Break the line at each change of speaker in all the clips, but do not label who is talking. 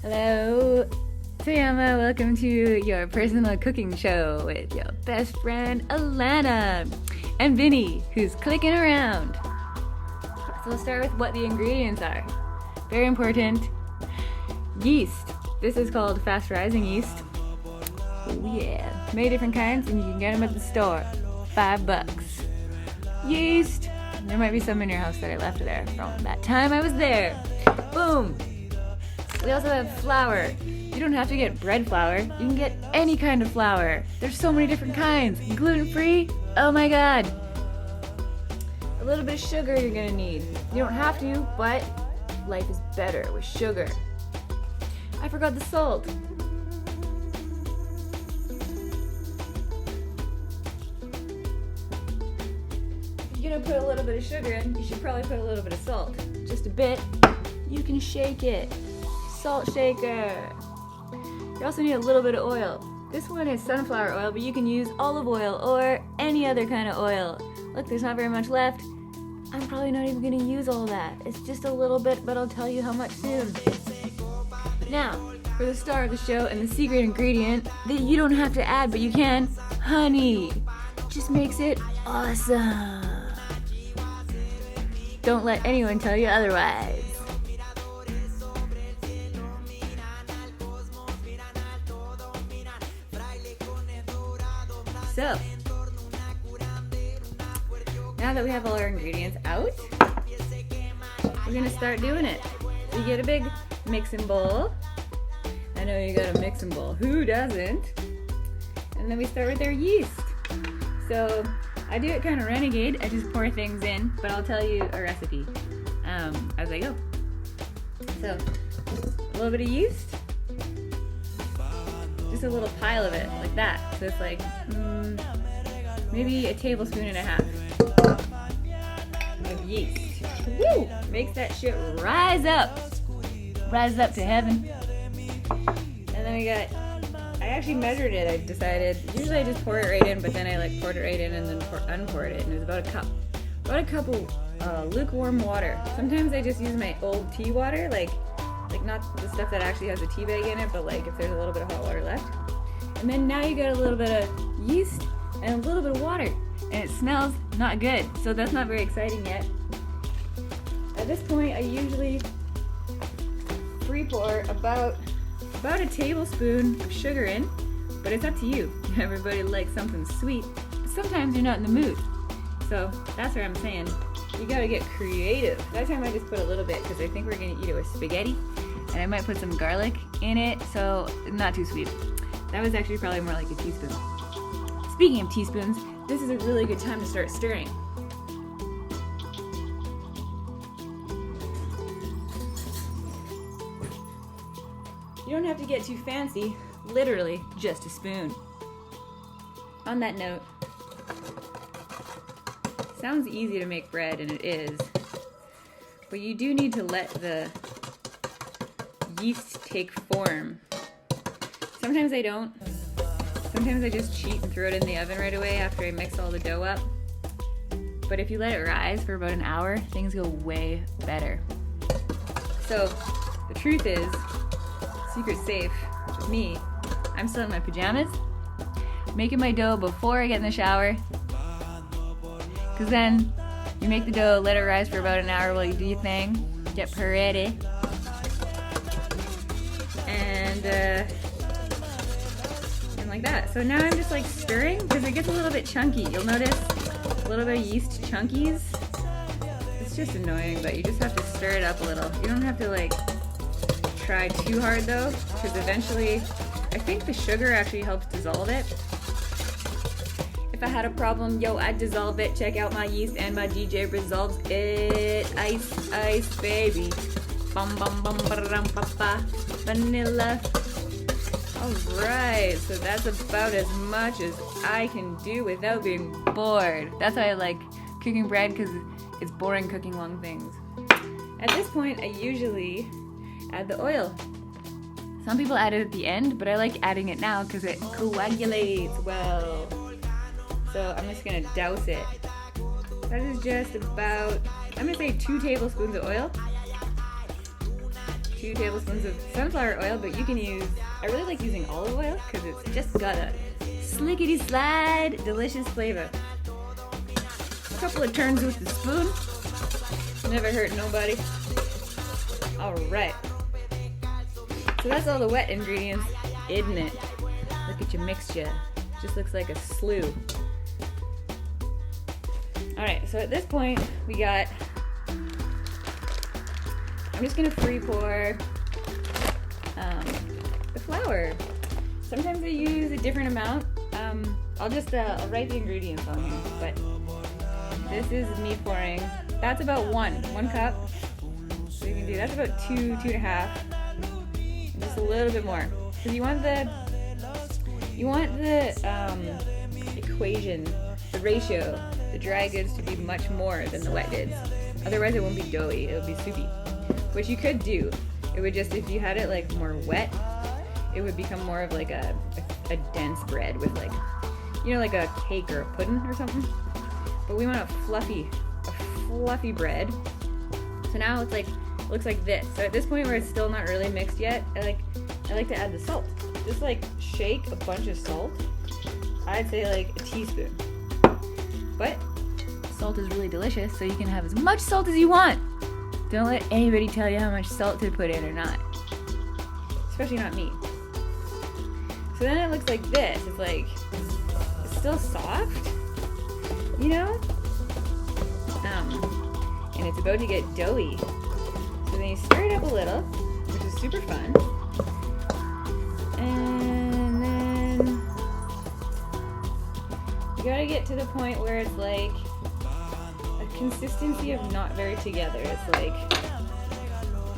Hello, Sayama. Welcome to your personal cooking show with your best friend Alana and Vinny, who's clicking around. So we'll start with what the ingredients are. Very important. Yeast. This is called fast rising yeast. Oh yeah, many different kinds, and you can get them at the store. $5. Yeast. There might be some in your house that I left there from that time I was there. Boom. We also have flour. You don't have to get bread flour. You can get any kind of flour. There's so many different kinds. Gluten-free? Oh my god. A little bit of sugar you're gonna need. You don't have to, but life is better with sugar. I forgot the salt. If you're gonna put a little bit of sugar in, you should probably put a little bit of salt. Just a bit. You can shake it. Salt shaker. You also need a little bit of oil. This one is sunflower oil, but you can use olive oil or any other kind of oil. Look, there's not very much left. I'm probably not even gonna use all that. It's just a little bit, but I'll tell you how much soon. Now, for the star of the show and the secret ingredient that you don't have to add, but you can, honey. Just makes it awesome. Don't let anyone tell you otherwise. So, now that we have all our ingredients out, we're gonna start doing it. We get a big mixing bowl. I know you got a mixing bowl. Who doesn't? And then we start with our yeast. So, I do it kind of renegade. I just pour things in, but I'll tell you a recipe as I go. So, a little bit of yeast. Just a little pile of it, like that. So it's like maybe a tablespoon and a half of yeast. Woo! Makes that shit rise up to heaven. And then we got, I actually measured it. I decided, usually I just pour it right in, but then I like poured it right in and then unpoured it, and it was about a cup of lukewarm water. Sometimes I just use my old tea water, like not the stuff that actually has a tea bag in it, but like if there's a little bit of hot water left. And then now you got a little bit of yeast and a little bit of water, and it smells not good, so that's not very exciting yet. At this point, I usually free pour about a tablespoon of sugar in, but it's up to you. Everybody likes something sweet. Sometimes you're not in the mood, so that's what I'm saying. You gotta get creative. That time I just put a little bit because I think we're gonna eat it with spaghetti, and I might put some garlic in it, so not too sweet. That was actually probably more like a teaspoon. Speaking of teaspoons, this is a really good time to start stirring. You don't have to get too fancy, literally just a spoon. On that note, sounds easy to make bread, and it is, but you do need to let the yeast take form. Sometimes I don't. Sometimes I just cheat and throw it in the oven right away after I mix all the dough up. But if you let it rise for about an hour, things go way better. So the truth is, secret's safe with me. I'm still in my pajamas, making my dough before I get in the shower. Cause then you make the dough, let it rise for about an hour while you do your thing, get pretty, and like that. So now I'm just like stirring because it gets a little bit chunky. You'll notice a little bit of yeast chunkies. It's just annoying, but you just have to stir it up a little. You don't have to like try too hard though, because eventually I think the sugar actually helps dissolve it. If I had a problem, yo, I'd dissolve it. Check out my yeast and my DJ resolves it. Ice, ice, baby. Bum bum bum ba-da-dum, pa-pa. Vanilla. Alright, so that's about as much as I can do without being bored. That's why I like cooking bread, because it's boring cooking long things. At this point, I usually add the oil. Some people add it at the end, but I like adding it now because it coagulates well. So I'm just gonna douse it. That is just about, I'm gonna say 2 tablespoons of oil. 2 tablespoons of sunflower oil, but you can use, I really like using olive oil because it's just got a slickety slide delicious flavor. A couple of turns with the spoon, never hurt nobody. Alright, so that's all the wet ingredients, isn't it? Look at your mixture, just looks like a slough. Alright, so at this point we got, I'm just gonna free pour the flour. Sometimes I use a different amount. I'll write the ingredients on here, but this is me pouring. That's about one cup. So you can do, that's about 2.5, and just a little bit more. Because you want the equation, the ratio, the dry goods to be much more than the wet goods. Otherwise it won't be doughy, it'll be soupy. Which you could do. It would just, if you had it like more wet, it would become more of like a dense bread with like, you know, like a cake or a pudding or something. But we want a fluffy bread. So now it's like, looks like this. So at this point where it's still not really mixed yet, I like to add the salt. Just like shake a bunch of salt. I'd say like a teaspoon. But salt is really delicious, so you can have as much salt as you want. Don't let anybody tell you how much salt to put in or not. Especially not me. So then it looks like this. It's like, it's still soft, you know? And it's about to get doughy. So then you stir it up a little, which is super fun. And then you gotta get to the point where it's like a consistency of not very together. It's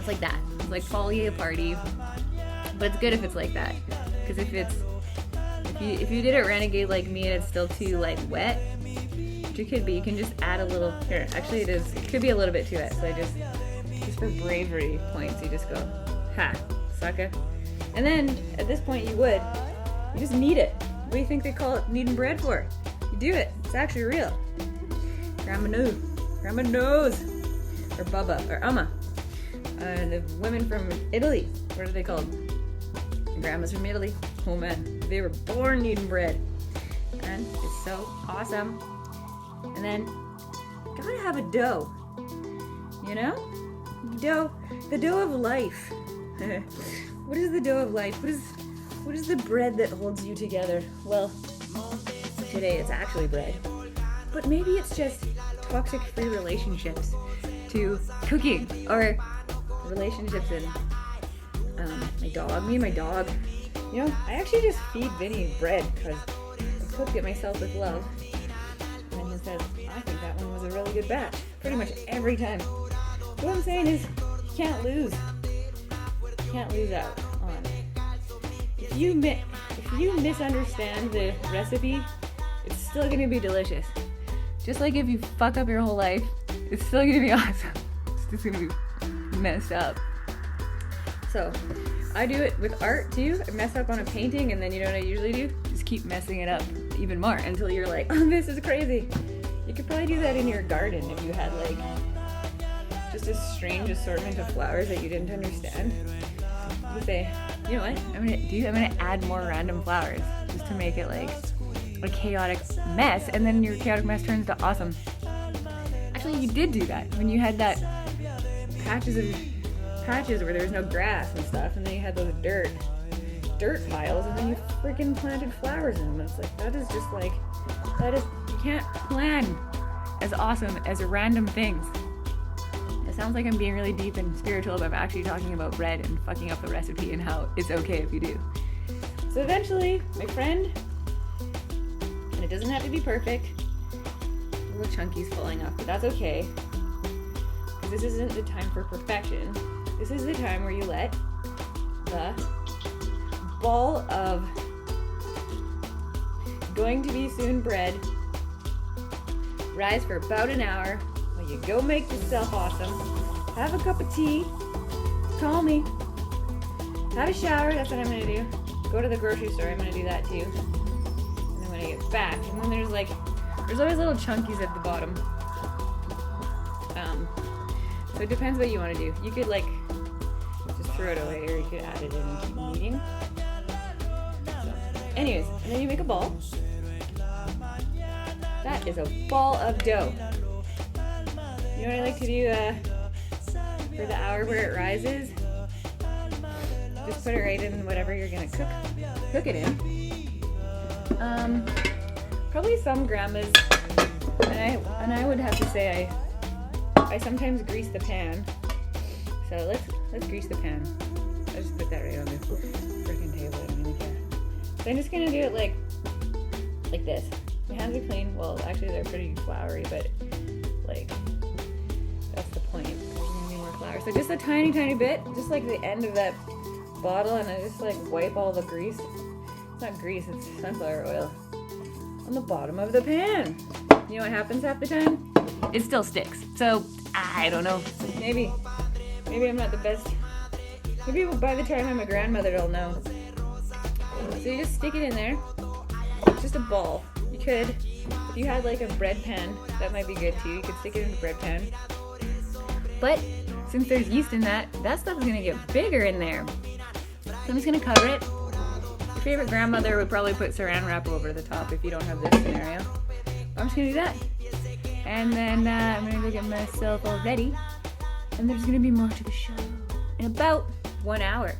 like that. It's like falling apart-y. But it's good if it's like that. Because if you did it renegade like me and it's still too like wet, which it could be, you can just add a little, here, actually it could be a little bit too wet, so I just for bravery points, you just go, ha, sucker. And then, at this point you just knead it. What do you think they call it kneading bread for? You do it, it's actually real. Grandma knows, or Bubba, or Amma. The women from Italy, what are they called? Grandmas from Italy. Oh man, they were born kneading bread. And it's so awesome. And then, gotta have a dough. You know? The dough of life. What is the dough of life? What is the bread that holds you together? Well, today it's actually bread. But maybe it's just toxic-free relationships to cooking, or relationships in me and my dog. You know, I actually just feed Vinny bread because I cooked it myself with love. And he says, I think that one was a really good batch. Pretty much every time. So what I'm saying is, you can't lose. You can't lose out on it. If you misunderstand the recipe, it's still gonna be delicious. Just like if you fuck up your whole life, it's still gonna be awesome. It's just gonna be messed up. So, I do it with art too. I mess up on a painting, and then you know what I usually do? Just keep messing it up even more until you're like, oh, this is crazy. You could probably do that in your garden if you had like just a strange assortment of flowers that you didn't understand. You say, you know what? I'm gonna add more random flowers just to make it like a chaotic mess, and then your chaotic mess turns to awesome. Actually, you did do that when you had that patches where there was no grass and stuff, and then you had those dirt piles, and then you freaking planted flowers in them. It's like, you can't plan as awesome as random things. It sounds like I'm being really deep and spiritual, but I'm actually talking about bread and fucking up the recipe and how it's okay if you do. So eventually, my friend, and it doesn't have to be perfect, little chunkies falling off, but that's okay, because this isn't the time for perfection. This is the time where you let the ball of going to be soon bread rise for about an hour while you go make yourself awesome. Have a cup of tea. Call me. Have a shower. That's what I'm going to do. Go to the grocery store. I'm going to do that too. And then when I get back, and then there's always little chunkies at the bottom. So it depends what you want to do. You could like just throw throw it away, or you could add it in and keep kneading. So, anyways, and then you make a ball. That is a ball of dough. You know what I like to do for the hour where it rises? Just put it right in whatever you're gonna cook it in. Probably some grandmas, and I would have to say I sometimes grease the pan. So let's grease the pan. I'll just put that right on the freaking table. I don't really care. So I'm just gonna do it like this. My hands are clean. Well, actually they're pretty floury, but like that's the point. There's gonna be more flour. So just a tiny, tiny bit, just like the end of that bottle, and I just like wipe all the grease. It's not grease, it's sunflower oil on the bottom of the pan. You know what happens half the time? It still sticks. So I don't know. Maybe I'm not the best. Maybe by the time I'm a grandmother, I'll know. So you just stick it in there. It's just a ball. You could, if you had like a bread pan, that might be good too. You could stick it in the bread pan. But since there's yeast in that stuff is gonna get bigger in there. So I'm just gonna cover it. Your favorite grandmother would probably put saran wrap over the top if you don't have this scenario. I'm just gonna do that. And then I'm gonna go get myself all ready. And there's gonna be more to the show in about 1 hour.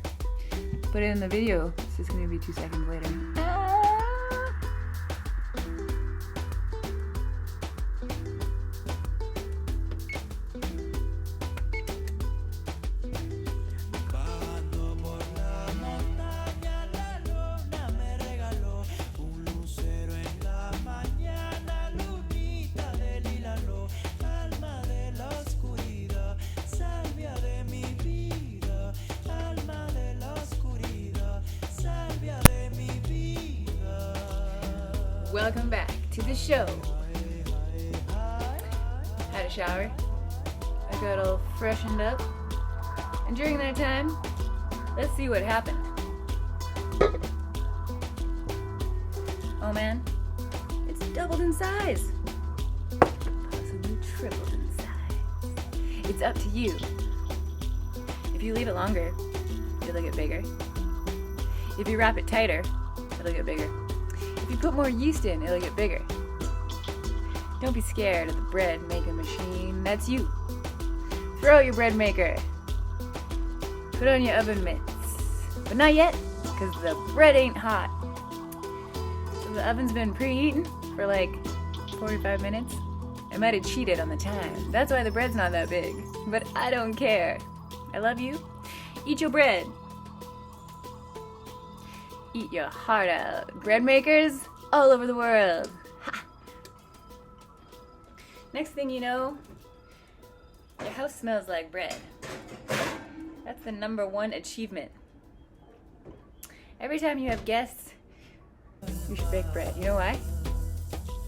Put it in the video. This is gonna be 2 seconds later. Welcome back to the show. Had a shower. I got all freshened up. And during that time, let's see what happened. Oh man, it's doubled in size. Possibly tripled in size. It's up to you. If you leave it longer, it'll get bigger. If you wrap it tighter, it'll get bigger. If you put more yeast in, it'll get bigger. Don't be scared of the bread making machine. That's you. Throw out your bread maker. Put on your oven mitts. But not yet, because the bread ain't hot. So the oven's been preheating for like 45 minutes. I might have cheated on the time. That's why the bread's not that big. But I don't care. I love you. Eat your bread. Eat your heart out. Bread makers all over the world. Ha! Next thing you know, your house smells like bread. That's the #1 achievement. Every time you have guests, you should bake bread. You know why?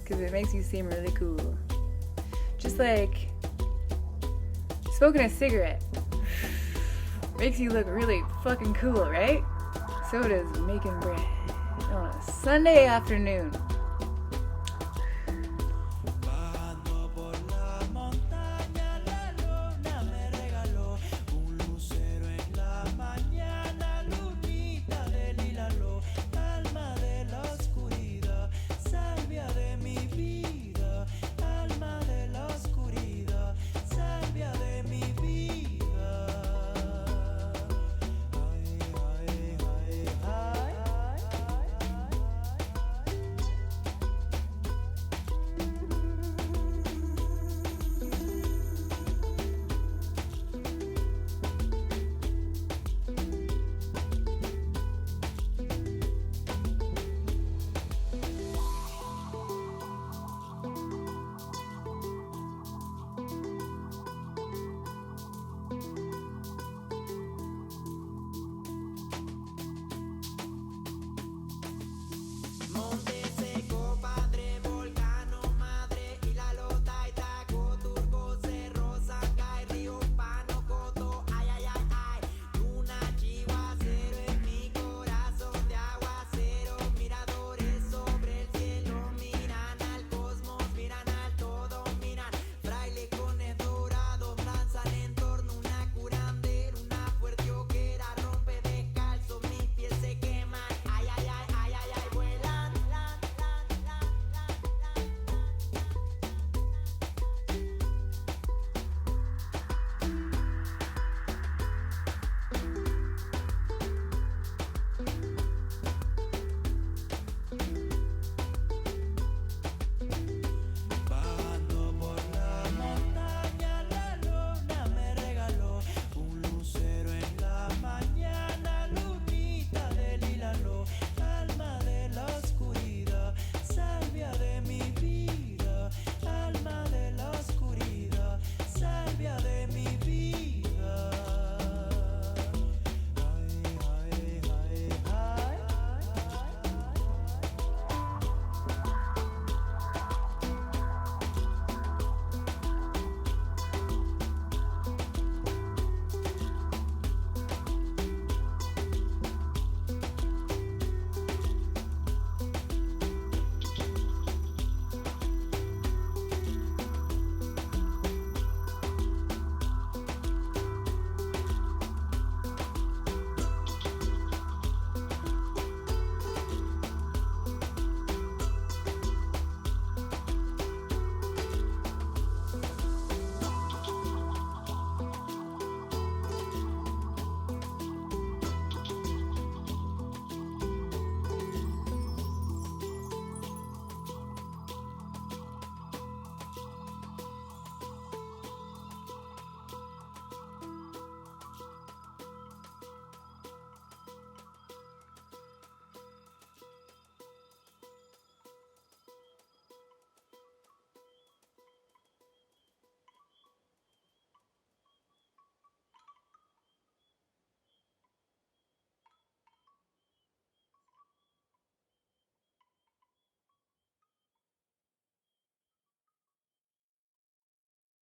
Because it makes you seem really cool. Just like smoking a cigarette makes you look really fucking cool, right? So does making bread on a Sunday afternoon.